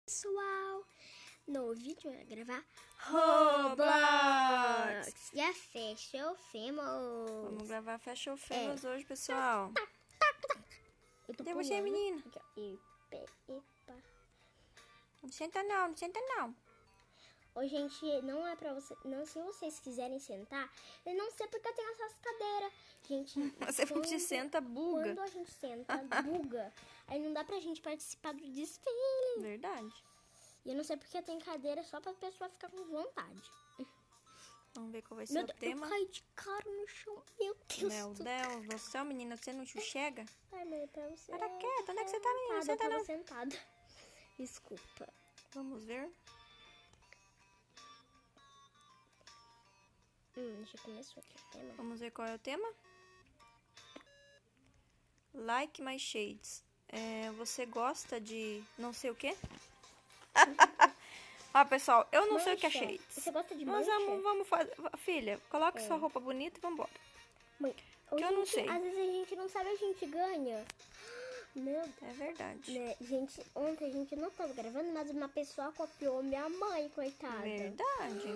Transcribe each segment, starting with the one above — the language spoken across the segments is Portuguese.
Pessoal, no vídeo eu vou gravar Roblox. E a Fecha o Famous. Vamos gravar Fecha o Famous hoje, pessoal. Eu Cadê você, menina? Epa. Não senta não, não senta não. Ô, gente, não é pra você. Não, se vocês quiserem sentar, eu não sei porque eu tenho essas cadeiras. Gente, Você quando senta, buga. Quando a gente senta, buga. Aí não dá pra gente participar do desfile. Verdade. E eu não sei porque tem cadeira só pra pessoa ficar com vontade. Vamos ver qual vai ser o tema. Eu caí de cara no chão. Meu Deus. Meu Deus do céu, menina, você não enxerga? Ai, mãe, pra você. Para quieta, onde é que você tá, menina? Senta Eu não. tava sentada. Desculpa. Vamos ver. Já começou aqui o tema. Vamos ver qual é o tema. Like my shades. Você gosta de não sei o quê? Ó, pessoal, eu não sei o que é shades. Você gosta de Mas mancha? vamos fazer. Filha, coloca sua roupa bonita e vambora. Mãe, que eu não sei. Às vezes a gente não sabe, a gente ganha. Meu Deus. É verdade. Né? Gente, ontem a gente não tava gravando, mas uma pessoa copiou minha mãe, coitada. Verdade.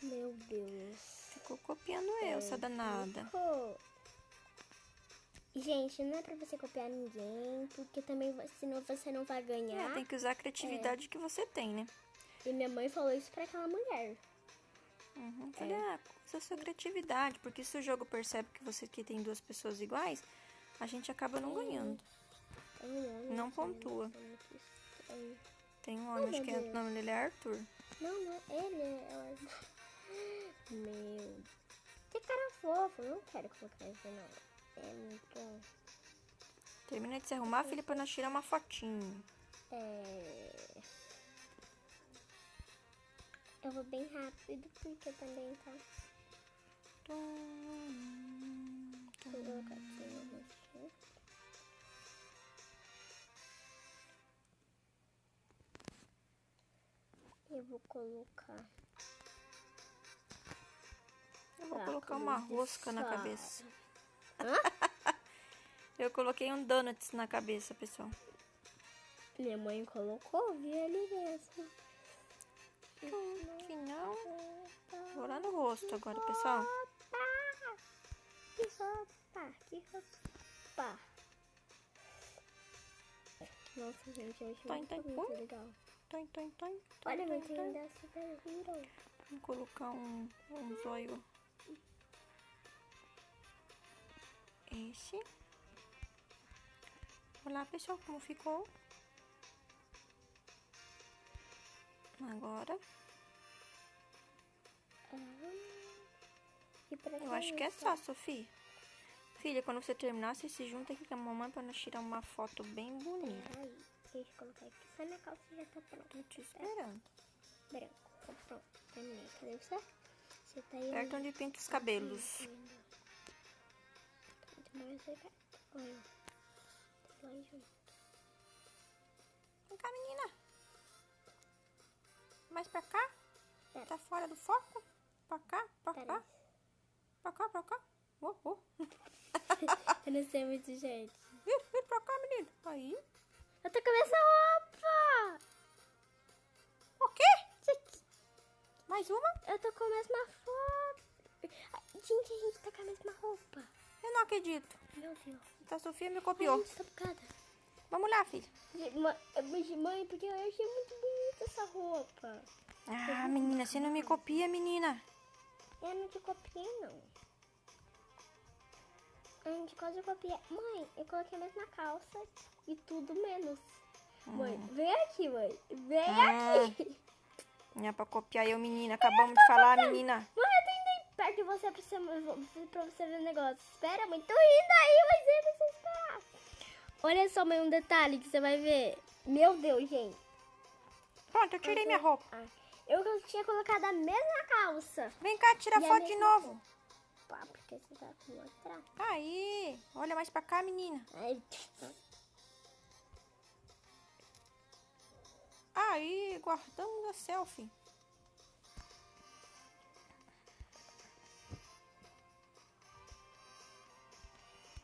Meu Deus. Ficou copiando eu, essa danada. Gente, não é pra você copiar ninguém, porque também senão você não vai ganhar. Tem que usar a criatividade que você tem, né? E minha mãe falou isso pra aquela mulher. Falei, usa a sua criatividade, porque se o jogo percebe que tem duas pessoas iguais, a gente acaba não ganhando. Não pontua. Tem um homem, acho que o nome dele é Arthur. Não é ele. Meu. Que cara fofo, eu não quero colocar isso não. É muito. Termina de se arrumar, filha, pra nós tirar uma fotinho. Eu vou bem rápido, porque também tá. Vou colocar aqui no rosto. Eu vou colocar. Eu vou colocar uma rosca na cabeça. Hã? Eu coloquei um donuts na cabeça, pessoal. Minha mãe colocou, vi ali mesmo. Que não. Vou lá no rosto agora, pessoal. Que roupa. Nossa, gente, eu achei muito legal. Olha, mas ainda é super hero. Vou colocar um zóio. Esse. Olha lá, pessoal, como ficou. Agora. Eu acho que é só, Sofia. Filha, quando você terminar, você se junta aqui com a mamãe pra nós tirar uma foto bem bonita. Peraí, deixa eu colocar aqui. Só minha calça já tá pronta. Tô te esperando. Branco, tá pronto. Terminei. Cadê você? Você tá aí. Perto onde pinta os cabelos. Olha. Tá lá junto. Vem cá, menina. Mais pra cá. Pera. Tá fora do foco. Pra cá, pra cá. Pera. Pra cá, pra cá. Eu não sei muito, gente. Vem pra cá, menina. Aí. Eu tô com a mesma roupa. O quê? Mais uma? Eu tô com a mesma roupa. Gente, a gente tá com a mesma roupa. Eu não acredito. Meu Deus. A Sofia me copiou. Ai, gente, tô bugada. Vamos lá, filha. Mãe, porque eu achei muito bonita essa roupa. Ah, menina, você não me copia, menina. Eu não te copiei, não. A gente quase copia. Mãe, eu coloquei a mesma calça e tudo menos. Mãe, vem aqui, mãe. Vem aqui. Não é pra copiar eu, menina. Acabamos de falar, menina. Mãe, eu tô indo aí perto de você pra você ver o negócio. Espera, mãe. Tô indo aí, mas é você esperar. Olha só, mãe, um detalhe que você vai ver. Meu Deus, gente. Pronto, eu tirei minha roupa. Eu tinha colocado a mesma calça. Vem cá, tira foto de novo. Porque você tá com outra. Aí, olha mais pra cá, menina. Aí, guardamos a selfie.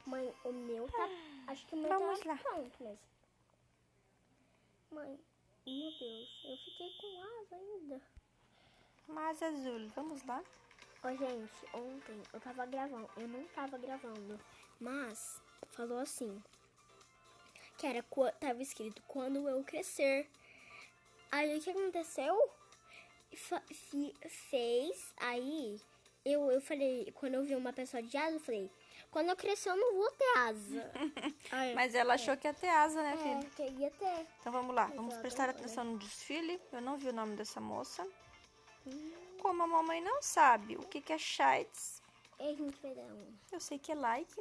Mãe, o meu tá... Acho que o meu Vamos tá lá. pronto mesmo. Mãe, Meu Deus, eu fiquei com asa ainda. Uma asa azul. Vamos lá. Ó, gente, ontem eu tava gravando. Eu não tava gravando. Mas falou assim. Que era, tava escrito, quando eu crescer. Aí o que aconteceu? Fez. Aí eu falei, quando eu vi uma pessoa de asa, eu falei, quando eu crescer eu não vou ter asa. Aí, Mas ela achou que ia ter asa, né, filha? que ia ter. Então vamos lá. Mas Vamos ela prestar não foi, atenção no desfile. Eu não vi o nome dessa moça. Como a mamãe não sabe o que é Shites, E a gente vai dar um. eu sei que é like.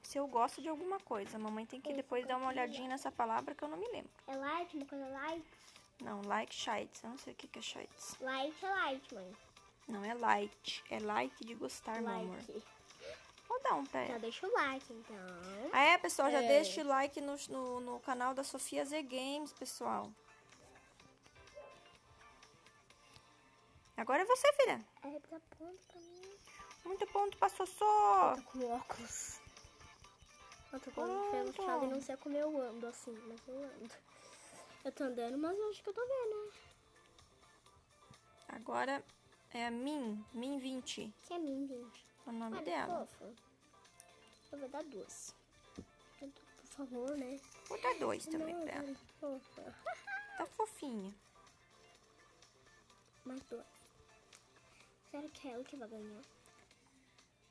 Se eu gosto de alguma coisa. A mamãe tem que depois dar uma olhadinha nessa palavra que eu não me lembro. É light, uma coisa light? Não, like Shites. Eu não sei o que é Shites. Light é light, mãe. Não é light. É like de gostar, meu amor. Like. Vou dar um pra Já ela. deixa o like, então. Ah, é, pessoal, já deixa o like no canal da Sofia Z Games, pessoal. Agora é você, filha. É, tá ponto pra mim. Muito ponto pra Sossô. Eu tô com óculos. Eu tô com o pelo fechado e não sei como eu ando assim, mas eu ando. Eu tô andando, mas eu acho que eu tô vendo, né? Agora é a Min 20. Que é mim, gente. É o nome Olha, dela. fofa. Eu vou dar 2. Por favor, né? Vou dar 2 também Não, pra ela. olha, fofa. Tá fofinha. Mais 2. Será que é ela que vai ganhar?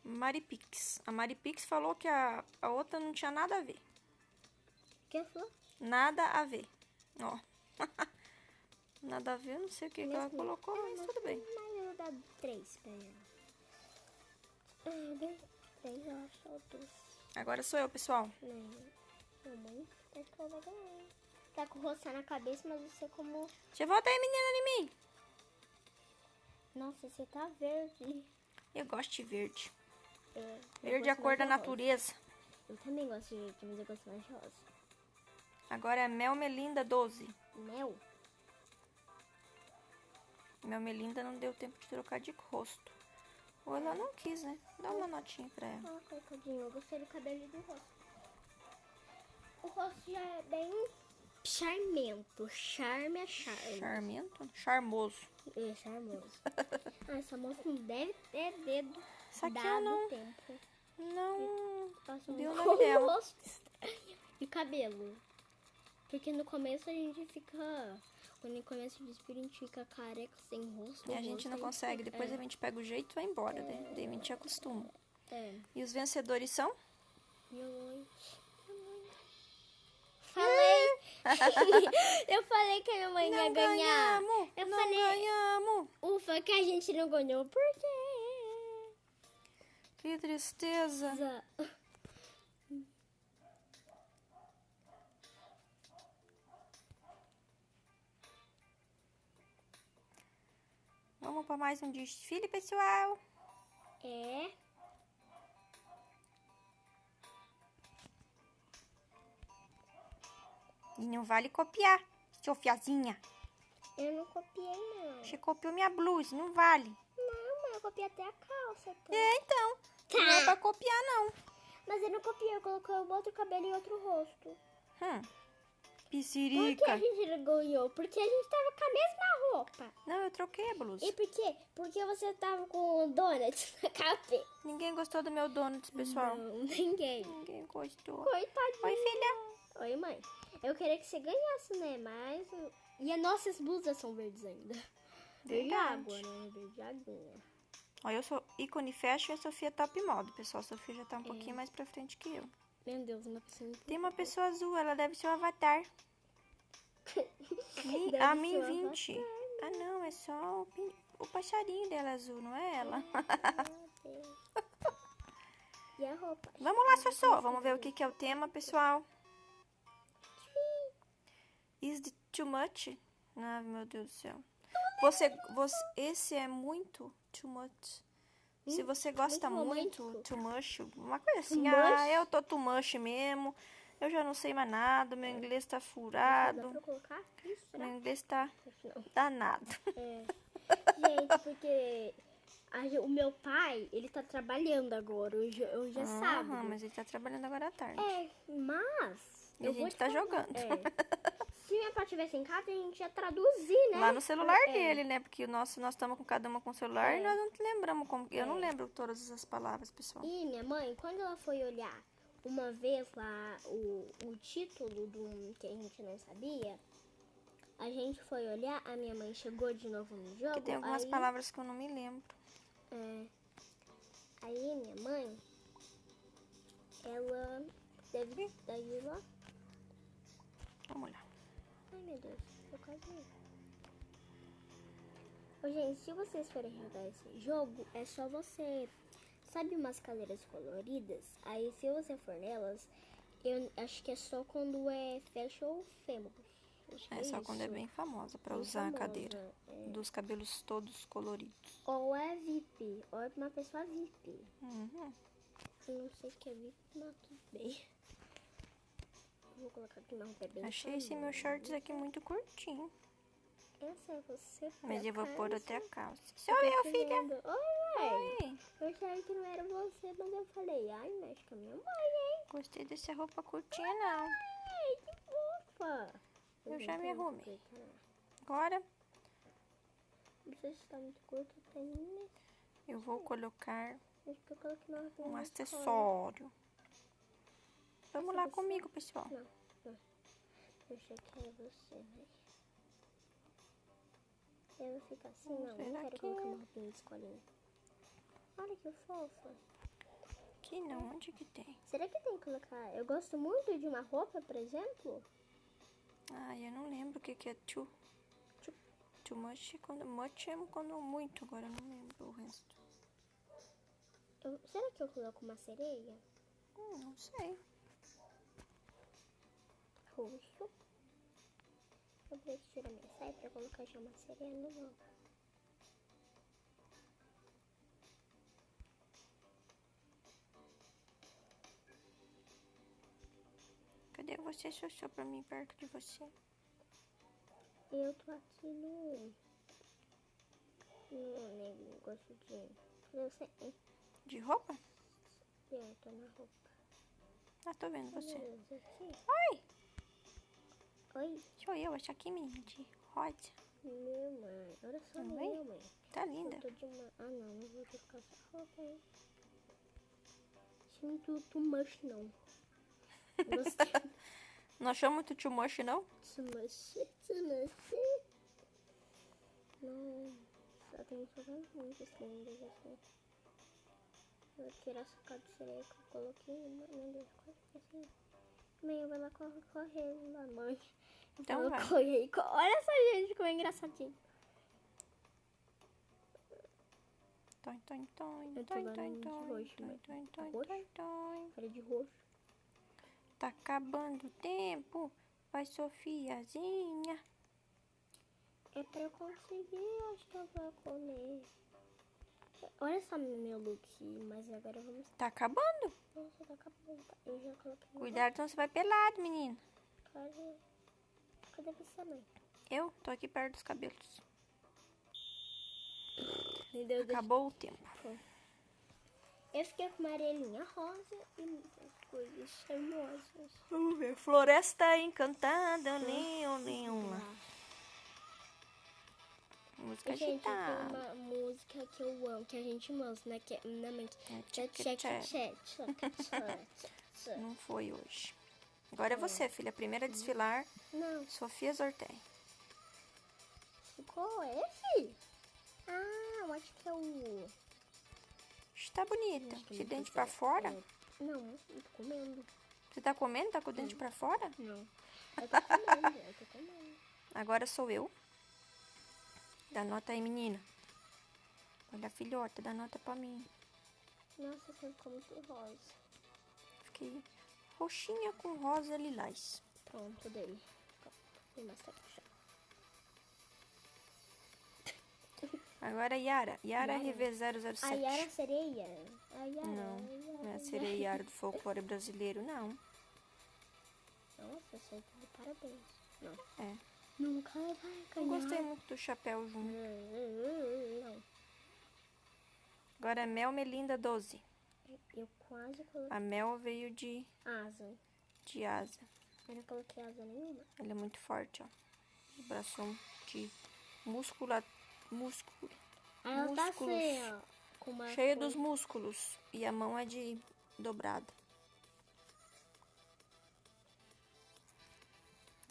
Maripix. A Maripix falou que a outra não tinha nada a ver. O que falou? Nada a ver. Ó. Nada a ver, eu não sei o que ela colocou, mas tudo bem. Mas eu vou dar 3 pra ela. Eu dei 3, eu acho, ou 2. Agora sou eu, pessoal. Mamãe, acho que ela vai ganhar. Tá com roçar na cabeça, mas você como... Você volta aí, menina, em mim. Nossa, você tá verde. Eu gosto de verde. Eu Verde é a gosto cor mais da de rosa. natureza. Eu também gosto de verde, mas eu gosto mais de rosa. Agora é Mel Melinda 12. Mel? Mel Melinda não deu tempo de trocar de rosto. Ou ela não quis, né? Dá uma notinha pra ela. Ah, coitadinho, eu gostei do cabelo e do rosto. O rosto já é bem charmento. Charme é charme. Charmento? Charmoso. É charmoso. Essa moça não deve ter dedo Essa aqui eu dado não... tempo. Não... Passa Viu o um nome dela. rosto estranho. E cabelo. Porque no começo a gente fica... Quando começa o desfile, a gente fica careca, sem rosto. E a gente não consegue. Depois a gente pega o jeito e vai embora, né? Daí a gente acostuma. E os vencedores são? Minha mãe. Falei! Eu falei que a minha mãe ia ganhar. Eu falei, Ganhamos! ufa, que a gente não ganhou. Por quê? Que tristeza! Vamos para mais um desfile, pessoal. É. E não vale copiar, Sofiazinha. Eu não copiei, não. Você copiou minha blusa, não vale. Não, mas eu copiei até a calça. Então. É, então. Não é pra copiar, não. Mas eu não copiei, eu coloquei um outro cabelo e outro rosto. Por que Piscirica. a gente não ganhou? Porque a gente tava com a mesma roupa. Não, eu troquei a blusa. E por quê? Porque você tava com o donut na cabeça. Ninguém gostou do meu donuts, pessoal. Não, ninguém. Ninguém gostou. Coitadinha. Oi, filha. Oi, mãe. Eu queria que você ganhasse, né? Mas... E as nossas blusas são verdes ainda. Verde Verdade. água, né? Verde aguinha. Ó, eu sou ícone fashion e a Sofia top modo, pessoal. A Sofia já tá um pouquinho mais pra frente que eu. Meu Deus, uma pessoa... Tem uma pessoa azul, ela deve ser o avatar. Deve A ser Min o 20. Ah, não, é só o passarinho dela azul, não é ela? Meu Deus. E a roupa? Vamos lá, Sossô. Vamos ver o que é o tema, pessoal. Is it too much? Ah, meu Deus do céu. Esse é muito too much. Se você gosta muito, too much, uma coisa assim. Eu tô too much mesmo. Eu já não sei mais nada. Meu inglês tá Dá furado. pra colocar isso? Meu inglês tá Não. danado. Gente, porque o meu pai, ele tá trabalhando agora. Hoje é sábado. Mas ele tá trabalhando agora à tarde. Mas... E a gente tá jogando. Se minha pai estivesse em casa, a gente ia traduzir, né? Lá no celular dele, né? Porque nós estamos com cada uma com o celular e nós não lembramos como. Eu não lembro todas as palavras, pessoal. E minha mãe, quando ela foi olhar uma vez lá o título do que a gente não sabia, a gente foi olhar, a minha mãe chegou de novo no jogo. Que tem algumas palavras que eu não me lembro. Aí minha mãe, ela deve daí lá. Vamos lá. Ai meu Deus, eu quase vi. Ô, gente, se vocês forem jogar esse jogo, é só você. Sabe umas cadeiras coloridas? Aí se você for nelas, eu acho que é só quando é fecha ou fêmur. É só quando é bem famosa pra usar a cadeira. Dos cabelos todos coloridos. Ou é VIP, ou é uma pessoa VIP. Uhum. Eu não sei o que é VIP, mas tudo bem. Vou colocar aqui na roupa bem. Achei esse meu shorts aqui muito curtinho. Essa é você. Mas eu vou pôr até a calça. Sou eu, filha. Oi, eu achei que não era você, mas eu falei, ai, mexe com a minha mãe, hein? Gostei dessa roupa curtinha, não. Ai, que fofa. Eu já me arrumei. Agora, Não sei se tá muito curto, tem. eu vou colocar Acho que eu coloquei na um na acessório. Vamos lá comigo, pessoal. Não. Eu achei que era você, né? Eu vou ficar assim, não. Não quero colocar uma roupinha de escolinha. Olha que fofa. Aqui não, onde que tem? Será que tem que colocar? Eu gosto muito de uma roupa, por exemplo. Ah, eu não lembro o que é too much. Quando much é quando muito, agora eu não lembro o resto. Será que eu coloco uma sereia? Não sei. Roxo. Eu vou tirar minha saia pra colocar já uma sereia no meu. Cadê você, Xuxa, pra mim perto de você? Eu tô aqui no negócio de. Eu sei. De roupa? Eu tô na roupa. Ah, tô vendo você. Aqui. Oi! Oi. Sou eu, essa aqui, menina, de rosa. Meu mãe. Olha só, meu mãe. Tá linda. Eu tô de uma. Ah, não vou colocar essa roupa, hein? Sinto too much, não. Gostei. Não achou muito too much, não? Too much. Não. Só tem muito lindas assim. Eu vou tirar essa cara de sereia que eu coloquei. Meu Deus, quase que assim. Mãe, vai lá correr lá, mãe. Então vai. Olha só, gente, como é engraçadinho. Toin, toin, toin, Eu tô toin, agora toin, de toin, roxo, toin, mas toin, tá toin, roxo? toin, toin. Falei de roxo. Tá acabando o tempo. Vai, Sofiazinha. É pra eu conseguir, acho que eu vou comer. Olha só meu look, mas agora vamos... Tá acabando? Nossa, tá acabando. Eu já coloquei... Cuidado, senão você vai pelado, menina. Cadê você, mãe? Eu tô aqui perto dos cabelos. Meu Deus, Acabou o tempo. eu fiquei com uma arelinha rosa e muitas coisas charmosas. Vamos ver. Floresta Encantada, nenhum lá. Música Gente, tem agitada. uma música que eu amo, que a gente mostra, né? Que é na mente. Não foi hoje. Agora é você, filha. A primeira a desfilar. Não. Sofia Zortei. Qual é esse? Ah, eu acho que é o... Está bonita. De dente pra fora? Não, eu tô comendo. Você tá comendo? Tá com o dente pra fora? Não. Eu tô comendo, Agora sou eu. Dá nota aí, menina. Olha, filhota, dá nota pra mim. Nossa, você ficou muito rosa. Fiquei roxinha com rosa lilás. Pronto, dei. Tem mais tempo já. Agora Yara. Yara RV007. A Yara sereia? A Yara, Não é a sereia Yara do folclore brasileiro, não. Nossa, você tá de parabéns. Não. É. Nunca vai Eu ganhar. gostei muito do chapéu junto. Não. Agora Mel Melinda 12. Eu quase coloquei A Mel veio de asa. asa. Eu não coloquei asa nenhuma. Ele é muito forte, ó. O bração de músculo. Ela tá Músculos. assim, ó. Com uma Cheia cor. dos músculos. E a mão é de dobrada.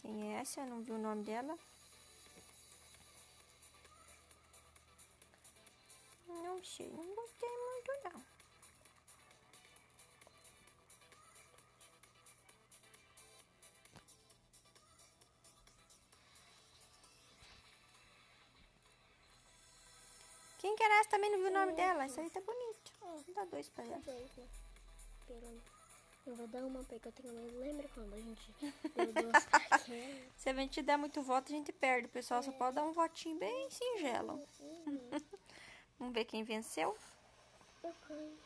Quem é essa? Eu não vi o nome dela. Não sei, não gostei muito não. Quem que era essa? Também não viu o nome dela. Essa aí tá bonita. Dá 2 pra ela. Eu vou dar uma porque eu tenho medo. Lembra quando a gente deu 2 daquela? Se a gente der muito voto, a gente perde. O pessoal só pode dar um votinho bem singelo. Vamos ver quem venceu. Eu ganho.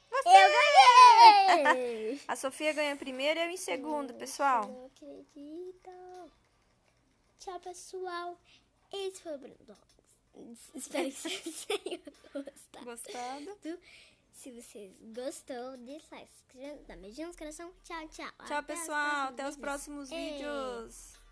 Você! Eu ganhei! A Sofia ganhou em primeiro e eu em segundo, pessoal. Não acredito. Tchau, pessoal. Esse foi o Bruno Dogs. Espero que vocês tenham gostado. Gostado? Se vocês gostou, deixa like, se inscreva, dá beijinho no coração. Tchau, tchau. Tchau, pessoal. Até os vídeos. próximos Ei. vídeos.